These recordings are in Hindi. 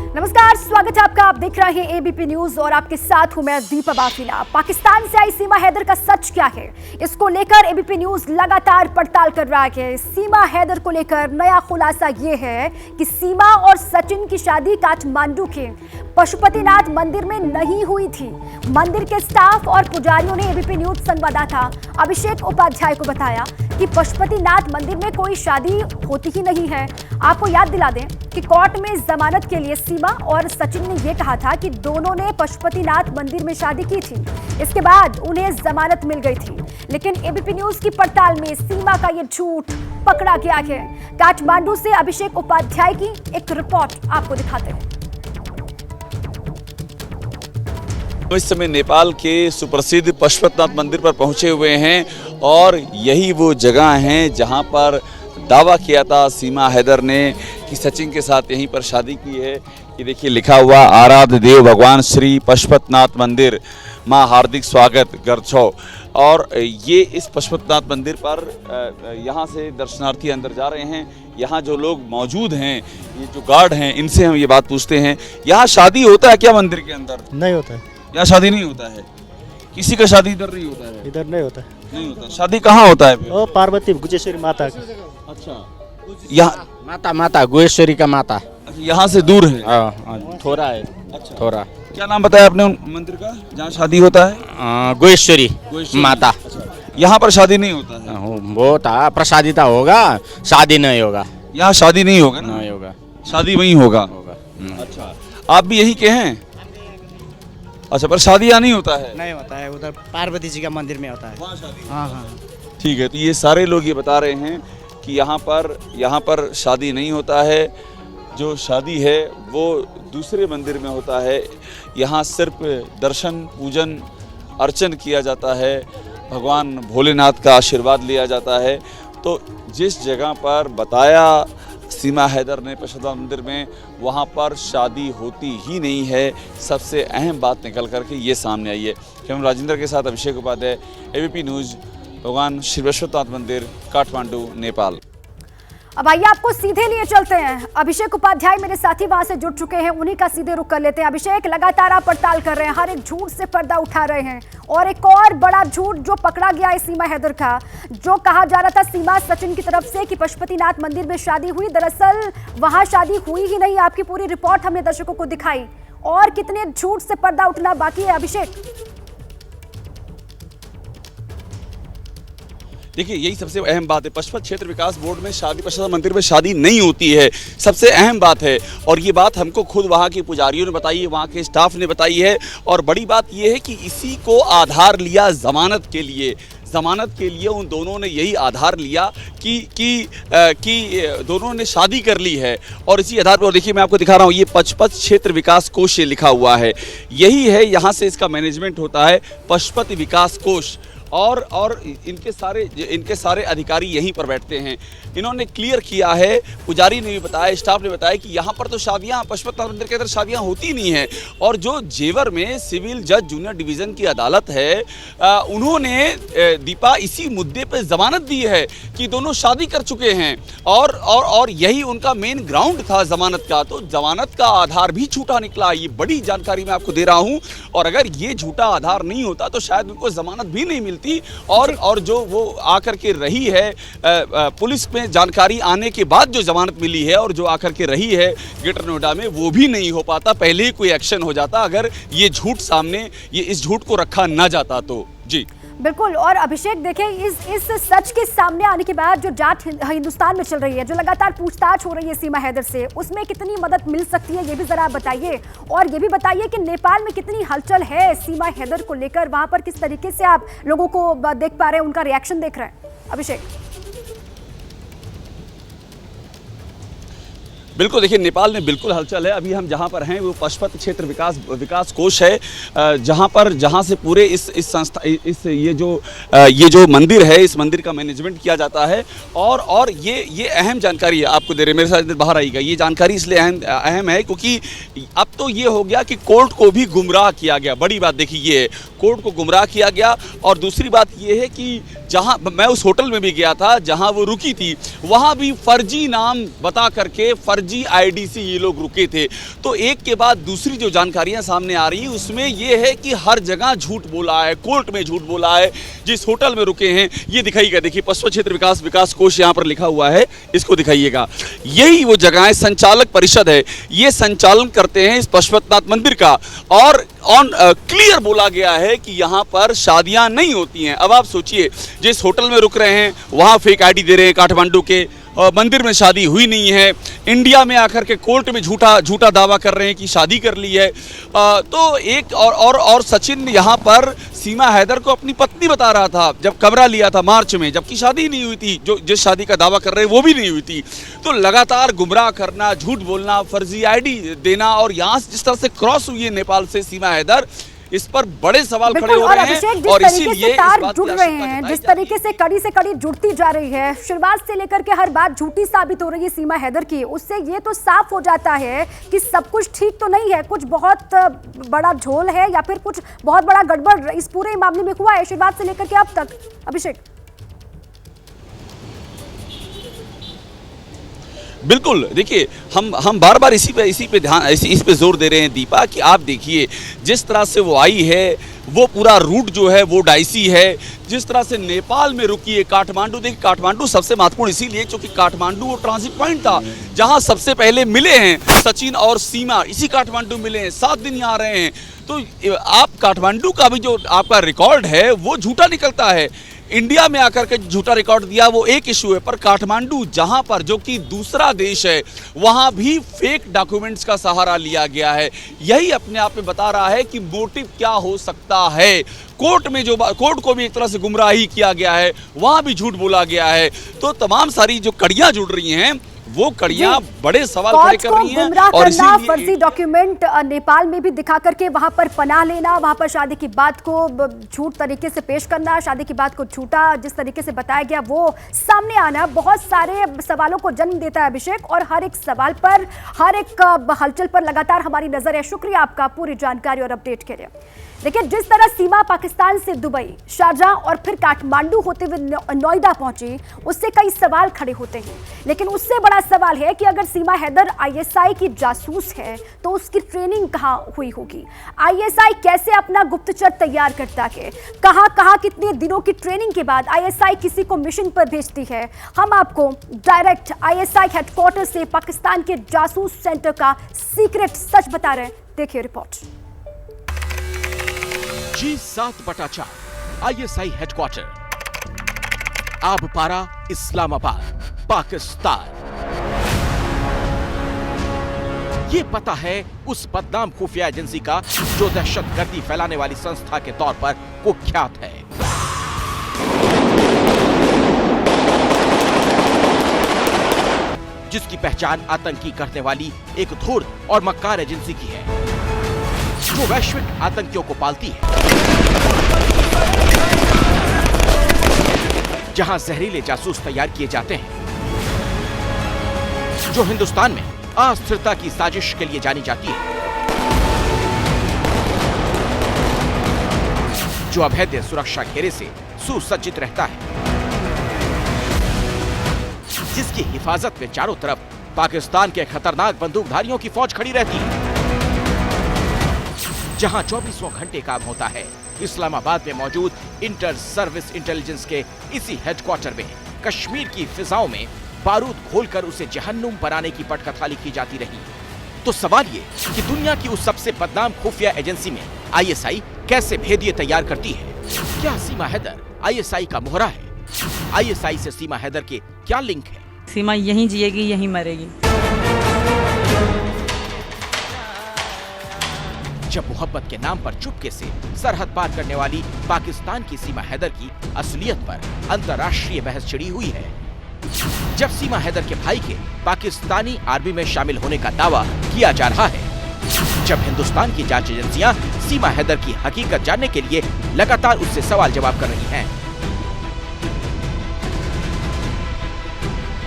नमस्कार, स्वागत है आपका। आप देख रहे हैं एबीपी न्यूज और आपके साथ हूं मैं दीपा बाफिला। पाकिस्तान से आई सीमा हैदर का सच क्या है, इसको लेकर एबीपी न्यूज लगातार पड़ताल कर रहा है। सीमा हैदर को लेकर नया खुलासा ये है कि सीमा और सचिन की शादी काठमांडू के पशुपतिनाथ मंदिर में नहीं हुई थी। मंदिर के स्टाफ और पुजारियों ने एबीपी न्यूज संवाददाता अभिषेक उपाध्याय को बताया कि पशुपतिनाथ मंदिर में कोई शादी होती ही नहीं है। आपको याद दिला दें कि कोर्ट में जमानत के लिए सीमा और सचिन ने यह कहा था कि दोनों ने पशुपतिनाथ मंदिर में शादी की थी। इसके बाद उन्हें जमानत मिल गई थी, लेकिन एबीपी न्यूज की पड़ताल में सीमा का यह झूठ पकड़ा गया है। काठमांडू से अभिषेक उपाध्याय की एक रिपोर्ट आपको दिखाते हैं। इस समय नेपाल के सुप्रसिद्ध पशुपतिनाथ मंदिर पर पहुंचे हुए हैं और यही वो जगह है जहां पर दावा किया था सीमा हैदर ने कि सचिन के साथ यहीं पर शादी की है। ये देखिए लिखा हुआ आराध्य देव भगवान श्री पशुपतिनाथ मंदिर, माँ हार्दिक स्वागत गर्छो। और ये इस पशुपतिनाथ मंदिर पर यहाँ से दर्शनार्थी अंदर जा रहे हैं। यहाँ जो लोग मौजूद हैं, ये जो गार्ड हैं, इनसे हम ये बात पूछते हैं, यहाँ शादी होता है क्या मंदिर के अंदर? नहीं होता है, यहाँ शादी नहीं होता है। किसी का शादी इधर नहीं होता है? इधर नहीं होता है। नहीं होता। शादी कहाँ होता है फिर? ओ पार्वती गुजेश्वरी माता की। अच्छा, यहाँ माता गुहेश्वरी का माता यहाँ से दूर है? थोड़ा है। अच्छा, थोड़ा क्या नाम बताया आपने मंदिर का जहाँ शादी होता है? गुहेश्वरी माता। यहाँ पर शादी नहीं होता है? वो था प्रसादिता होगा, शादी नहीं होगा। यहाँ शादी नहीं होगा ना? नहीं होगा, शादी वहीं होगा। अच्छा, आप भी यहीं के हैं? अच्छा, पर शादी यहाँ नहीं होता है? नहीं होता है, उधर पार्वती जी का मंदिर में होता है। वहाँ शादी? हाँ हाँ ठीक है। तो ये सारे लोग ये बता रहे हैं कि यहाँ पर शादी नहीं होता है। जो शादी है वो दूसरे मंदिर में होता है। यहाँ सिर्फ दर्शन, पूजन, अर्चन किया जाता है, भगवान भोलेनाथ का आशीर्वाद लिया जाता है। तो जिस जगह पर बताया सीमा हैदर ने पशुपतिनाथ मंदिर में, वहाँ पर शादी होती ही नहीं है। सबसे अहम बात निकल करके ये सामने आई है। हम राजेंद्र के साथ अभिषेक उपाध्याय, एबीपी न्यूज़, भगवान श्री पशुपतिनाथ मंदिर, काठमांडू, नेपाल। अब आइए आपको सीधे लिए चलते हैं। अभिषेक उपाध्याय मेरे साथी वहां से जुड़ चुके हैं, उन्हीं का सीधे रुख कर लेते हैं। अभिषेक, लगातार आप पड़ताल कर रहे हैं, हर एक झूठ से पर्दा उठा रहे हैं, और एक और बड़ा झूठ जो पकड़ा गया है सीमा हैदर का, जो कहा जा रहा था सीमा सचिन की तरफ से कि पशुपतिनाथ मंदिर में शादी हुई, दरअसल वहां शादी हुई ही नहीं। आपकी पूरी रिपोर्ट हमने दर्शकों को दिखाई, और कितने झूठ से पर्दा उठना बाकी है अभिषेक? देखिए, यही सबसे अहम बात है। पशुपत क्षेत्र विकास बोर्ड में शादी, पशुपतिनाथ मंदिर में शादी नहीं होती है, सबसे अहम बात है। और ये बात हमको खुद वहाँ के पुजारियों ने बताई है, वहाँ के स्टाफ ने बताई है। और बड़ी बात ये है कि इसी को आधार लिया जमानत के लिए। जमानत के लिए उन दोनों ने यही आधार लिया कि दोनों ने शादी कर ली है। और इसी आधार पर देखिए, मैं आपको दिखा रहा हूँ, ये पशुपत क्षेत्र विकास कोष लिखा हुआ है, यही है, यहाँ से इसका मैनेजमेंट होता है, पशुपति विकास कोष। और इनके सारे अधिकारी यहीं पर बैठते हैं। इन्होंने क्लियर किया है, पुजारी ने भी बताया, स्टाफ ने बताया कि यहाँ पर तो शादियाँ, पशुपतिनाथ मंदिर के अंदर शादियाँ होती नहीं हैं। और जो जेवर में सिविल जज जूनियर डिवीज़न की अदालत है, उन्होंने दीपा इसी मुद्दे पर जमानत दी है कि दोनों शादी कर चुके हैं। और यही उनका मेन ग्राउंड था जमानत का। तो जमानत का आधार भी झूठा निकला। ये बड़ी जानकारी मैं आपको दे रहा हूँ। और अगर ये झूठा आधार नहीं होता तो शायद उनको जमानत भी नहीं मिलती। और जो वो आकर के रही है, पुलिस में जानकारी आने के बाद जो जमानत मिली है और जो आकर के रही है ग्रेटर नोएडा में, वो भी नहीं हो पाता। पहले ही कोई एक्शन हो जाता अगर ये झूठ सामने, इस झूठ को रखा ना जाता तो। जी बिल्कुल। और अभिषेक, देखें, इस सच के सामने आने के बाद जो जांच हिंदुस्तान में चल रही है, जो लगातार पूछताछ हो रही है सीमा हैदर से, उसमें कितनी मदद मिल सकती है, ये भी जरा बताइए। और ये भी बताइए कि नेपाल में कितनी हलचल है सीमा हैदर को लेकर, वहां पर किस तरीके से आप लोगों को देख पा रहे हैं, उनका रिएक्शन देख रहे हैं अभिषेक? बिल्कुल, देखिए, नेपाल में बिल्कुल हलचल है। अभी हम जहाँ पर हैं वो पशुपत क्षेत्र विकास कोष है, जहाँ से पूरे ये जो मंदिर है, इस मंदिर का मैनेजमेंट किया जाता है। और ये अहम जानकारी है, आपको दे रहे, मेरे साथ बाहर आएगा। ये जानकारी इसलिए अहम है क्योंकि अब तो ये हो गया कि कोर्ट को भी गुमराह किया गया। बड़ी बात देखिए ये है, कोर्ट को गुमराह किया गया। और दूसरी बात ये है कि जहाँ मैं उस होटल में भी गया था जहाँ वो रुकी थी, वहाँ भी फर्जी नाम बता करके, फर्जी फर्जी आईडी से ये लोग रुके थे। तो एक के बाद दूसरी जो जानकारियां सामने आ रही है उसमें ये है कि हर जगह झूठ बोला है, कोर्ट में झूठ बोला है। जिस होटल में रुके हैं ये दिखाइएगा, देखिए पश्चिम क्षेत्र विकास कोष यहाँ पर लिखा हुआ है, इसको दिखाइएगा। यही वो जगह है, संचालक परिषद है, ये संचालन करते हैं इस पशुपतिनाथ मंदिर का। और ऑन क्लियर बोला गया है कि यहाँ पर शादियां नहीं होती हैं। अब आप सोचिए, जिस होटल में रुक रहे हैं वहाँ फेक आईडी दे रहे हैं काठमांडू के, मंदिर में शादी हुई नहीं है, इंडिया में आकर के कोर्ट में झूठा दावा कर रहे हैं कि शादी कर ली है। तो एक और सचिन यहाँ पर सीमा हैदर को अपनी पत्नी बता रहा था जब कमरा लिया था मार्च में, जबकि शादी नहीं हुई थी, जो जिस शादी का दावा कर रहे हैं वो भी नहीं हुई थी। तो लगातार गुमराह करना, झूठ बोलना, फर्जी आईडी देना, और यहाँ जिस तरह से क्रॉस हुई है नेपाल से सीमा हैदर, इस पर बड़े सवाल खड़े हो रहे हैं। और इसीलिए तार जुड़ रहे हैं, जिस तरीके से कड़ी से कड़ी जुड़ती जा रही है, शुरुआत से लेकर के हर बात झूठी साबित हो रही है सीमा हैदर की, उससे ये तो साफ हो जाता है कि सब कुछ ठीक तो नहीं है, कुछ बहुत बड़ा झोल है या फिर कुछ बहुत बड़ा गड़बड़ इस पूरे मामले में हुआ है शुरुआत से लेकर के अब तक। अभिषेक, बिल्कुल, देखिए हम बार बार इसी पे जोर दे रहे हैं दीपा, कि आप देखिए जिस तरह से वो आई है वो पूरा रूट जो है वो डाइसी है। जिस तरह से नेपाल में रुकी है, काठमांडू, देखिए काठमांडू सबसे महत्वपूर्ण इसीलिए क्योंकि काठमांडू वो ट्रांजिट पॉइंट था जहां सबसे पहले मिले हैं सचिन और सीमा, इसी काठमांडू मिले हैं, 7 दिन यहाँ रहे हैं। तो आप काठमांडू का भी जो आपका रिकॉर्ड है वो झूठा निकलता है। इंडिया में आकर के झूठा रिकॉर्ड दिया वो एक इशू है, पर काठमांडू जहां पर जो कि दूसरा देश है वहां भी फेक डॉक्यूमेंट्स का सहारा लिया गया है। यही अपने आप में बता रहा है कि मोटिव क्या हो सकता है। कोर्ट को भी एक तरह से गुमराही किया गया है, वहां भी झूठ बोला गया है। तो तमाम सारी जो कड़ियां जुड़ रही हैं वो कड़ियां बड़े सवाल खड़े कर रही हैं। और इसीलिए फर्जी डॉक्यूमेंट नेपाल में भी दिखा करके वहां पर पनाह लेना, वहां पर शादी की बात को झूठ तरीके से पेश करना, शादी की बात को झूठा जिस तरीके से बताया गया वो सामने आना बहुत सारे सवालों को जन्म देता है अभिषेक। और हर एक सवाल पर, हर एक हलचल पर लगातार हमारी नजर है। शुक्रिया आपका पूरी जानकारी और अपडेट के लिए। देखिए, जिस तरह सीमा पाकिस्तान से दुबई, शारजाह और फिर काठमांडू होते हुए नोएडा पहुंची, उससे कई सवाल खड़े होते हैं। लेकिन उससे बड़ा सवाल है कि अगर सीमा हैदर आईएसआई की जासूस है तो उसकी ट्रेनिंग कहां हुई होगी? आईएसआई कैसे अपना गुप्तचर तैयार करता है? कहां कितने दिनों की ट्रेनिंग के बाद आईएसआई किसी को मिशन पर भेजती है? हम आपको डायरेक्ट आईएसआई हेडक्वार्टर से पाकिस्तान के जासूस सेंटर का सीक्रेट सच बता रहे हैं। देखिए report. G7/4 ISI headquarter, Aabpara, Islamabad, Pakistan. ये पता है उस बदनाम खुफिया एजेंसी का जो दहशतगर्दी फैलाने वाली संस्था के तौर पर कुख्यात है। जिसकी पहचान आतंकी करने वाली एक धूर्त और मक्कार एजेंसी की है, जो वैश्विक आतंकियों को पालती है, जहां जहरीले जासूस तैयार किए जाते हैं, जो हिंदुस्तान में अस्थिरता की साजिश के लिए जानी जाती है, जो अभेद्य सुरक्षा घेरे से सुसज्जित रहता है, जिसकी हिफाजत में चारों तरफ पाकिस्तान के खतरनाक बंदूकधारियों की फौज खड़ी रहती है, जहां 24वां घंटे काम होता है। इस्लामाबाद में मौजूद इंटर सर्विस इंटेलिजेंस के इसी हेडक्वार्टर में कश्मीर की फिजाओं में बारूद घोलकर उसे जहन्नुम बनाने की पटकथा लिखी जाती रही। तो सवाल ये कि दुनिया की उस सबसे बदनाम खुफिया एजेंसी में आईएसआई कैसे भेदिए तैयार करती है? क्या सीमा हैदर आईएसआई का मोहरा है? आईएसआई से सीमा हैदर के क्या लिंक है? सीमा यहीं जिएगी, यहीं मरेगी। जब मोहब्बत के नाम पर चुपके से सरहद पार करने वाली पाकिस्तान की सीमा हैदर की असलियत पर अंतर्राष्ट्रीय बहस छिड़ी हुई है। जब सीमा हैदर के भाई के पाकिस्तानी आर्मी में शामिल होने का दावा किया जा रहा है, जब हिंदुस्तान की जांच एजेंसियां सीमा हैदर की हकीकत जानने के लिए लगातार उससे सवाल जवाब कर रही हैं।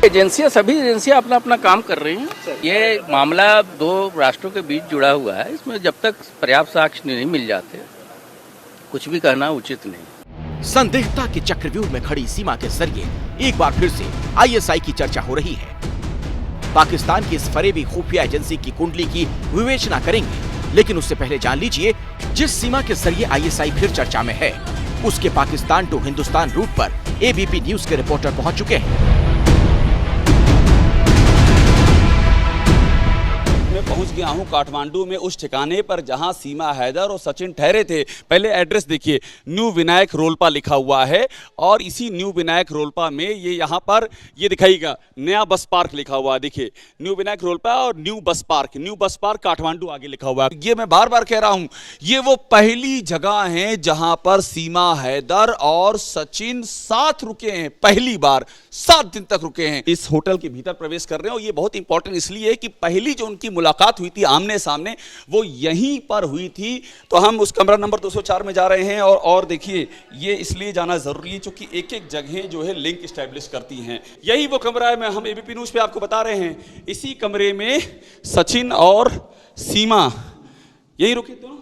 सभी एजेंसियां अपना अपना काम कर रही हैं। ये मामला दो राष्ट्रों के बीच जुड़ा हुआ है, इसमें जब तक पर्याप्त साक्ष्य नहीं मिल जाते कुछ भी कहना उचित नहीं। संदिग्धता के चक्रव्यूह में खड़ी सीमा के जरिए एक बार फिर से आईएसआई की चर्चा हो रही है। पाकिस्तान की इस फरेबी खुफिया एजेंसी की कुंडली की विवेचना करेंगे। लेकिन उससे पहले जान लीजिए, जिस सीमा के जरिए आईएसआई फिर चर्चा में है, उसके पाकिस्तान टू हिंदुस्तान रूट पर एबीपी न्यूज के रिपोर्टर पहुंच चुके हैं। मैं पहुंच गया हूं काठमांडू में उस ठिकाने पर जहां सीमा हैदर और सचिन ठहरे थे। पहले एड्रेस देखिए, न्यू विनायक रोलपा लिखा हुआ है और इसी न्यू विनायक रोलपा में ये यहाँ पर ये दिखाईगा नया बस पार्क लिखा हुआ है। देखिए न्यू विनायक रोलपा और न्यू बस पार्क काठमांडू आगे लिखा हुआ है। ये मैं बार बार कह रहा हूं, ये वो पहली जगह है जहां पर सीमा हैदर और सचिन साथ रुके हैं। पहली बार 7 दिन तक रुके हैं। इस होटल के भीतर प्रवेश कर रहे हैं और ये बहुत इंपॉर्टेंट इसलिए है कि पहली जो उनकी मुलाकात हुई थी आमने सामने, वो यहीं पर हुई थी। तो हम उस कमरा नंबर 204 में जा रहे हैं और देखिए ये इसलिए जाना जरूरी है क्योंकि एक एक जगह जो है लिंक स्टैब्लिश करती हैं। यही वो कमरा है, मैं हम एबीपी न्यूज पे आपको बता रहे हैं। इसी कमरे में सचिन और सीमा यही रुके दोनों।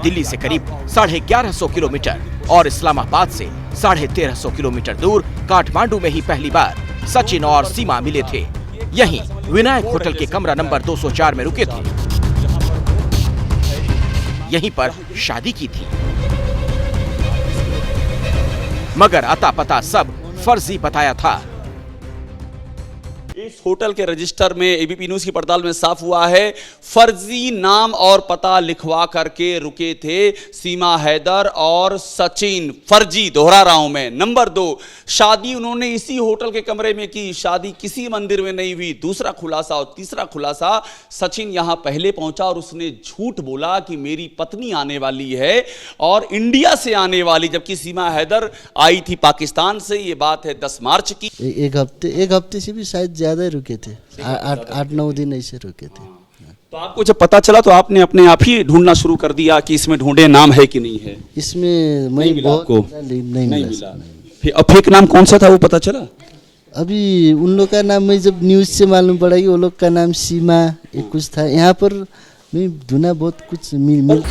दिल्ली से करीब 1150 किलोमीटर और इस्लामाबाद से 1350 किलोमीटर दूर काठमांडू में ही पहली बार सचिन और सीमा मिले थे। यहीं विनायक होटल के कमरा नंबर 204 में रुके थे। यहीं पर शादी की थी, मगर अता पता सब फर्जी बताया था। इस होटल के रजिस्टर में एबीपी न्यूज की पड़ताल में साफ हुआ है, फर्जी नाम और पता लिखवा करके रुके थे सीमा हैदर और सचिन। फर्जी, दोहरा रहा हूं मैं। नंबर 2, शादी उन्होंने इसी होटल के कमरे में की, शादी किसी मंदिर में नहीं हुई। दूसरा खुलासा और तीसरा खुलासा, सचिन यहां पहले पहुंचा और उसने झूठ बोला कि मेरी पत्नी आने वाली है और इंडिया से आने वाली, जबकि सीमा हैदर आई थी पाकिस्तान से। ये बात है 10 मार्च की। एक हफ्ते से भी शायद ज्यादा रुके थे, 8-9 दिन ऐसे रुके थे। तो आपको जब पता चला तो आपने अपने आप ही ढूंढना शुरू कर दिया कि इसमें ढूंढे नाम है कि नहीं है? इसमें नहीं मिला आपको? नहीं मिला। फिर अब फेक नाम कौन सा था वो पता चला? अभी उन लोग का नाम मैं जब न्यूज से मालूम पड़ा कि वो लोग का नाम सीमा एक कुछ था। यहाँ पर मैं ढूंढा, बहुत कुछ मिल।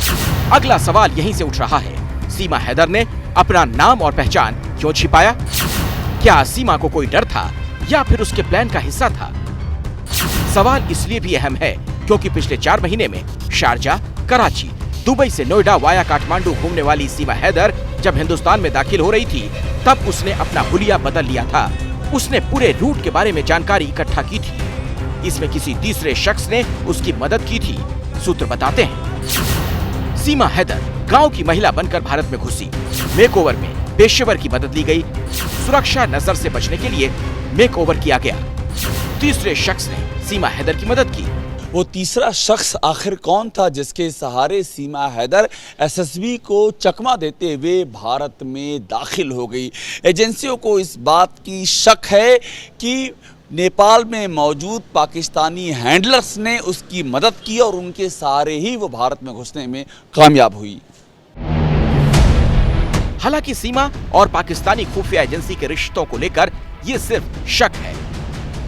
अगला सवाल यहीं से उठ रहा है, सीमा हैदर ने अपना नाम और पहचान क्यों छिपाया? क्या सीमा को कोई डर था या फिर उसके प्लान का हिस्सा था? सवाल इसलिए भी अहम है क्योंकि पिछले 4 महीने में शारजा, कराची, दुबई से नोएडा वाया काठमांडू घूमने वाली सीमा हैदर जब हिंदुस्तान में दाखिल हो रही थी, तब उसने अपना हुलिया बदल लिया था। उसने पूरे रूट के बारे में जानकारी इकट्ठा की थी। इसमें किसी तीसरे शख्स ने उसकी मदद की थी। सूत्र बताते हैं, सीमा हैदर गांव की महिला बनकर भारत में घुसी। मेकओवर में पेशेवर की मदद ली गई। सुरक्षा नजर से बचने के लिए मेकओवर किया गया। तीसरे शख्स ने सीमा हैदर की मदद की। वो तीसरा शख्स आखिर कौन था जिसके सहारे सीमा हैदर एसएसबी को चकमा देते हुए भारत में दाखिल हो गई? एजेंसियों को इस बात की शक है कि नेपाल में मौजूद पाकिस्तानी हैंडलर्स ने उसकी मदद की और उनके सहारे ही वो भारत में घुसने में कामयाब हुई। हालांकि सीमा और पाकिस्तानी खुफिया एजेंसी के रिश्तों को लेकर ये सिर्फ शक है,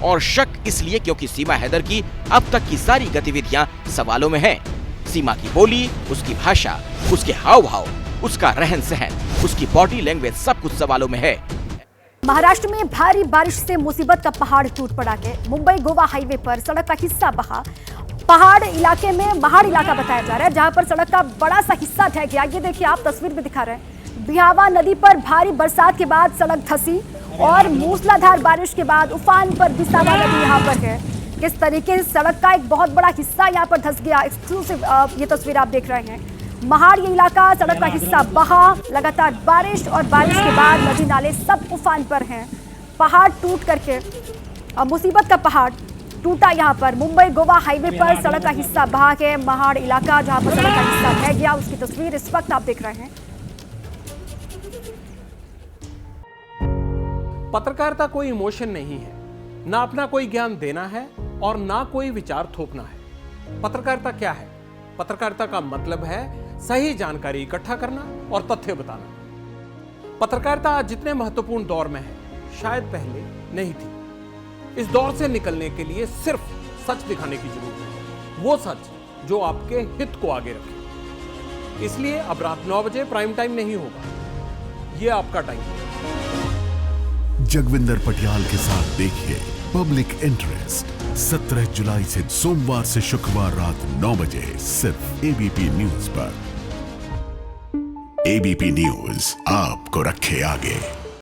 और शक इसलिए क्योंकि सीमा हैदर की अब तक की सारी गतिविधियां सवालों में हैं। सीमा की बोली, उसकी भाषा, उसके हाव भाव, उसका रहन सहन, उसकी बॉडी लैंग्वेज, सब कुछ सवालों में है। महाराष्ट्र में भारी बारिश से मुसीबत का पहाड़ टूट पड़ा के मुंबई गोवा हाईवे पर सड़क का हिस्सा बहा। पहाड़ इलाके में महाड़ इलाका बताया जा रहा है, जहां पर सड़क का बड़ा सा हिस्सा ढह गया। ये देखिए, आप तस्वीर में दिखा रहे हैं। बिहावा नदी पर भारी बरसात के बाद सड़क धंसी और मूसलाधार बारिश के बाद उफान पर बिसावा नदी यहाँ पर है। किस तरीके से सड़क का एक बहुत बड़ा हिस्सा यहाँ पर धंस गया। एक्सक्लूसिव ये तस्वीर आप देख रहे हैं। महाड़ ये इलाका, सड़क का हिस्सा बहा। लगातार बारिश और बारिश के बाद नदी नाले सब उफान पर हैं। पहाड़ टूट करके मुसीबत का पहाड़ टूटा यहाँ पर। मुंबई गोवा हाईवे पर सड़क का हिस्सा बहा के महाड़ इलाका, जहाँ पर सड़क का हिस्सा ढह गया, उसकी तस्वीर इस वक्त आप देख रहे हैं। पत्रकारिता कोई इमोशन नहीं है, ना अपना कोई ज्ञान देना है और ना कोई विचार थोपना है। पत्रकारिता क्या है? पत्रकारिता का मतलब है सही जानकारी इकट्ठा करना और तथ्य बताना। पत्रकारिता आज जितने महत्वपूर्ण दौर में है, शायद पहले नहीं थी। इस दौर से निकलने के लिए सिर्फ सच दिखाने की जरूरत है, वो सच जो आपके हित को आगे रखे। इसलिए अब रात 9 बजे प्राइम टाइम नहीं होगा, ये आपका टाइम है। जगविंदर पटियाल के साथ देखिए पब्लिक इंटरेस्ट 17 जुलाई से सोमवार से शुक्रवार रात 9 बजे सिर्फ एबीपी न्यूज पर। एबीपी न्यूज आपको रखे आगे।